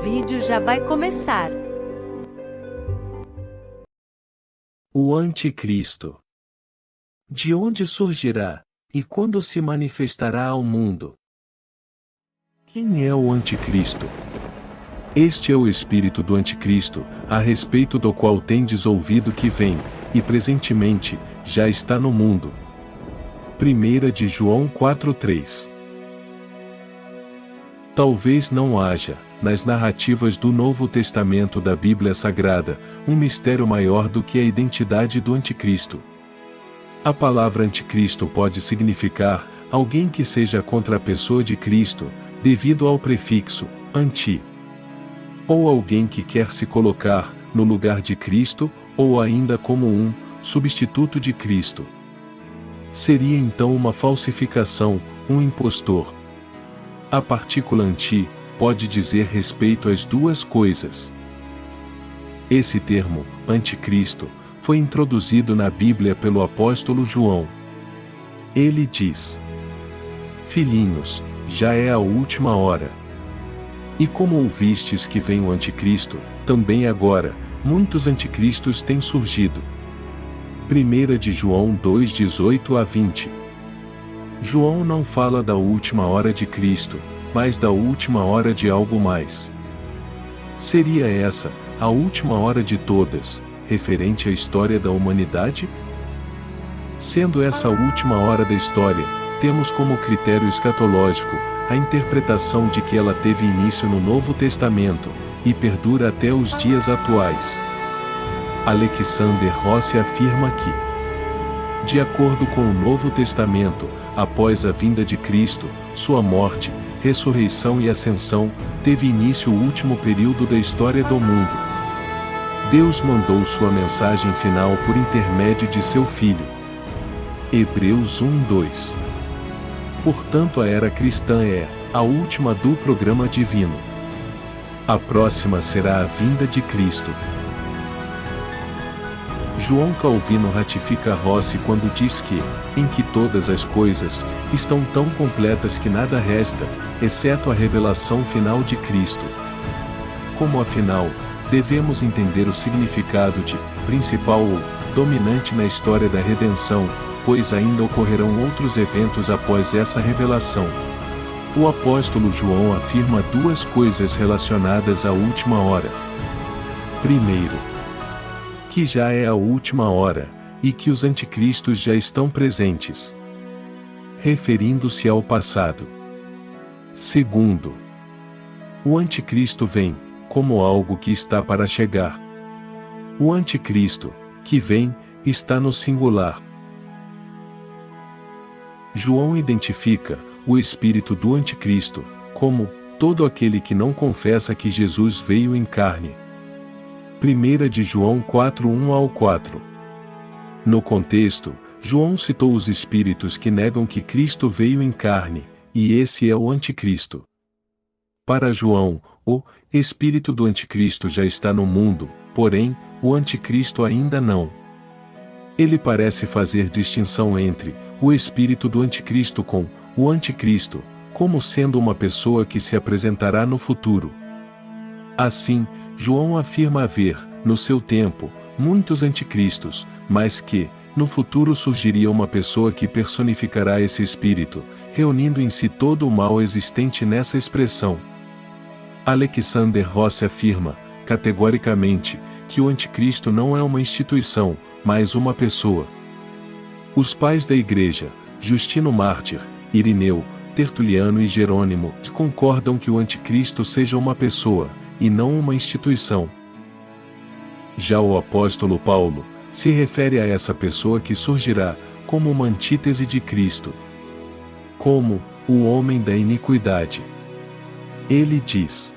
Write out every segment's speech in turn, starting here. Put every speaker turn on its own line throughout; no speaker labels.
vídeo já vai começar.
O Anticristo. De onde surgirá, e quando se manifestará ao mundo? Quem é o Anticristo? Este é o espírito do Anticristo, a respeito do qual tendes ouvido que vem, e presentemente, já está no mundo. 1 de João 4:3. Talvez não haja, nas narrativas do Novo Testamento da Bíblia Sagrada, um mistério maior do que a identidade do Anticristo. A palavra Anticristo pode significar alguém que seja contra a pessoa de Cristo, devido ao prefixo anti. Ou alguém que quer se colocar no lugar de Cristo, ou ainda como um substituto de Cristo. Seria então uma falsificação, um impostor. A partícula anti pode dizer respeito às duas coisas. Esse termo, anticristo, foi introduzido na Bíblia pelo apóstolo João. Ele diz: Filhinhos, já é a última hora. E como ouvistes que vem o anticristo, também agora, muitos anticristos têm surgido. 1 de João 2:18-20. João não fala da última hora de Cristo, mas da última hora de algo mais. Seria essa, a última hora de todas, referente à história da humanidade? Sendo essa a última hora da história, temos como critério escatológico a interpretação de que ela teve início no Novo Testamento, e perdura até os dias atuais. Alexander Rossi afirma que, de acordo com o Novo Testamento, após a vinda de Cristo, sua morte, ressurreição e ascensão, teve início o último período da história do mundo. Deus mandou sua mensagem final por intermédio de seu Filho. Hebreus 1:2. Portanto, a era cristã é a última do programa divino. A próxima será a vinda de Cristo. João Calvino ratifica Rossi quando diz que, em que todas as coisas estão tão completas que nada resta, exceto a revelação final de Cristo. Como afinal, devemos entender o significado de principal ou dominante na história da redenção, pois ainda ocorrerão outros eventos após essa revelação. O apóstolo João afirma duas coisas relacionadas à última hora. Primeiro, que já é a última hora, e que os anticristos já estão presentes, referindo-se ao passado. Segundo, o anticristo vem, como algo que está para chegar. O anticristo, que vem, está no singular. João identifica o espírito do anticristo como todo aquele que não confessa que Jesus veio em carne. 1 de João 4:1-4. No contexto, João citou os espíritos que negam que Cristo veio em carne, e esse é o anticristo. Para João, o espírito do anticristo já está no mundo, porém, o anticristo ainda não. Ele parece fazer distinção entre o espírito do anticristo com o anticristo, como sendo uma pessoa que se apresentará no futuro. Assim, João afirma haver, no seu tempo, muitos anticristos, mas que, no futuro surgiria uma pessoa que personificará esse espírito, reunindo em si todo o mal existente nessa expressão. Alexander Rossi afirma, categoricamente, que o anticristo não é uma instituição, mas uma pessoa. Os pais da Igreja, Justino Mártir, Irineu, Tertuliano e Jerônimo, concordam que o anticristo seja uma pessoa, e não uma instituição. Já o apóstolo Paulo se refere a essa pessoa que surgirá como uma antítese de Cristo, como o homem da iniquidade. Ele diz: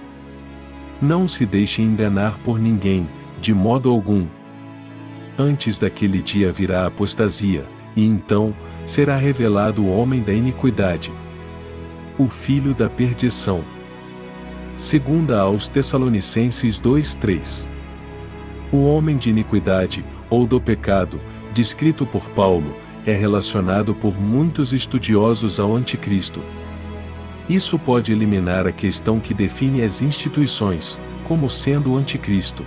Não se deixe enganar por ninguém, de modo algum. Antes daquele dia virá a apostasia, e então será revelado o homem da iniquidade, o filho da perdição. 2 aos Tessalonicenses 2:3. O homem de iniquidade, ou do pecado, descrito por Paulo, é relacionado por muitos estudiosos ao anticristo. Isso pode eliminar a questão que define as instituições, como sendo o anticristo.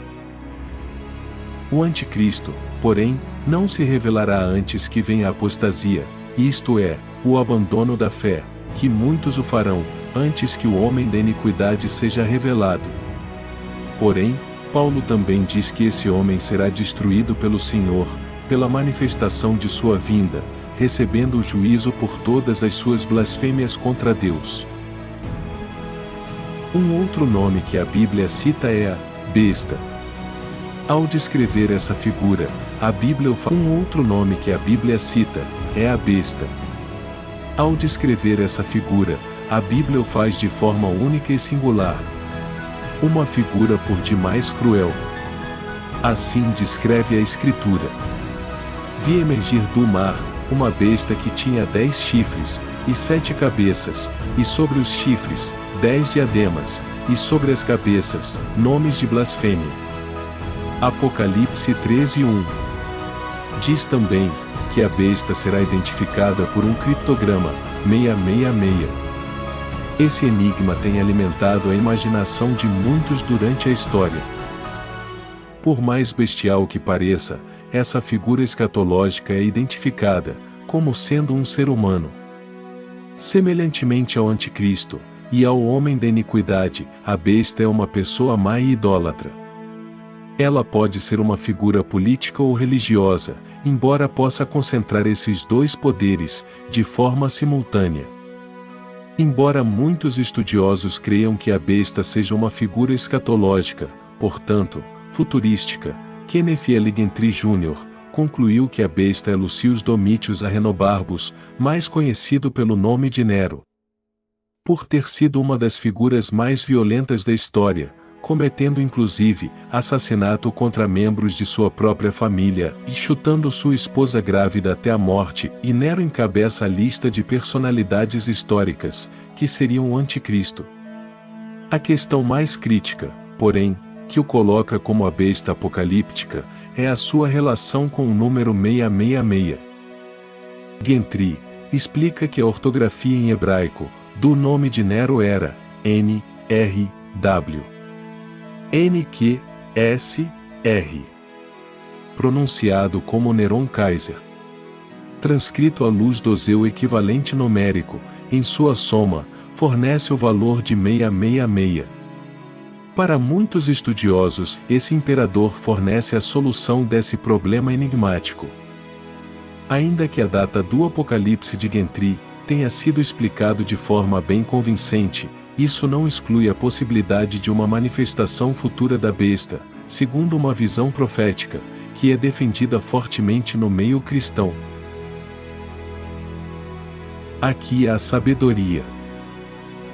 O anticristo, porém, não se revelará antes que venha a apostasia, isto é, o abandono da fé, que muitos o farão, antes que o homem da iniquidade seja revelado. Porém, Paulo também diz que esse homem será destruído pelo Senhor, pela manifestação de sua vinda, recebendo o juízo por todas as suas blasfêmias contra Deus. Um outro nome que a Bíblia cita é a besta. Ao descrever essa figura, a Bíblia Um outro nome que a Bíblia cita é a besta. Ao descrever essa figura, a Bíblia o faz de forma única e singular. Uma figura por demais cruel. Assim descreve a Escritura. Vi emergir do mar uma besta que tinha 10 chifres, e 7 cabeças, e sobre os chifres, 10 diademas, e sobre as cabeças, nomes de blasfêmia. Apocalipse 13:1. Diz também, que a besta será identificada por um criptograma, 666. Esse enigma tem alimentado a imaginação de muitos durante a história. Por mais bestial que pareça, essa figura escatológica é identificada como sendo um ser humano. Semelhantemente ao anticristo e ao homem da iniquidade, a besta é uma pessoa má e idólatra. Ela pode ser uma figura política ou religiosa, embora possa concentrar esses dois poderes de forma simultânea. Embora muitos estudiosos creiam que a besta seja uma figura escatológica, portanto, futurística, Kenneth L. Gentry Jr. concluiu que a besta é Lucius Domitius Ahenobarbus, mais conhecido pelo nome de Nero. Por ter sido uma das figuras mais violentas da história, cometendo inclusive assassinato contra membros de sua própria família e chutando sua esposa grávida até a morte, e Nero encabeça a lista de personalidades históricas, que seriam o anticristo. A questão mais crítica, porém, que o coloca como a besta apocalíptica, é a sua relação com o número 666. Gentry explica que a ortografia em hebraico do nome de Nero era N-R-W. N-Q-S-R. Pronunciado como Neron Kaiser. Transcrito à luz do seu equivalente numérico, em sua soma, fornece o valor de 666. Para muitos estudiosos, esse imperador fornece a solução desse problema enigmático. Ainda que a data do Apocalipse de Gentry tenha sido explicado de forma bem convincente, isso não exclui a possibilidade de uma manifestação futura da besta, segundo uma visão profética, que é defendida fortemente no meio cristão. Aqui há sabedoria.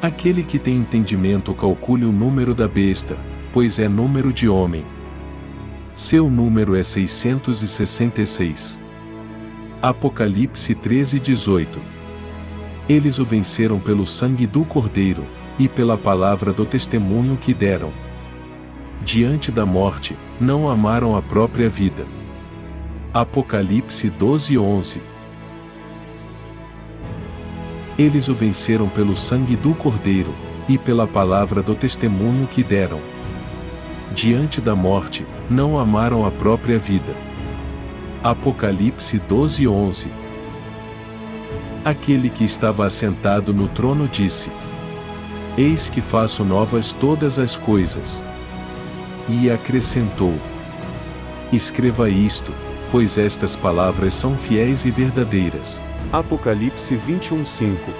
Aquele que tem entendimento calcule o número da besta, pois é número de homem. Seu número é 666. Apocalipse 13:18. Eles o venceram pelo sangue do Cordeiro, e pela palavra do testemunho que deram. Diante da morte, não amaram a própria vida. Apocalipse 12:11. Eles o venceram pelo sangue do Cordeiro, e pela palavra do testemunho que deram. Diante da morte, não amaram a própria vida. Apocalipse 12:11. Aquele que estava assentado no trono disse: Eis que faço novas todas as coisas. E acrescentou: Escreva isto, pois estas palavras são fiéis e verdadeiras.
Apocalipse 21:5.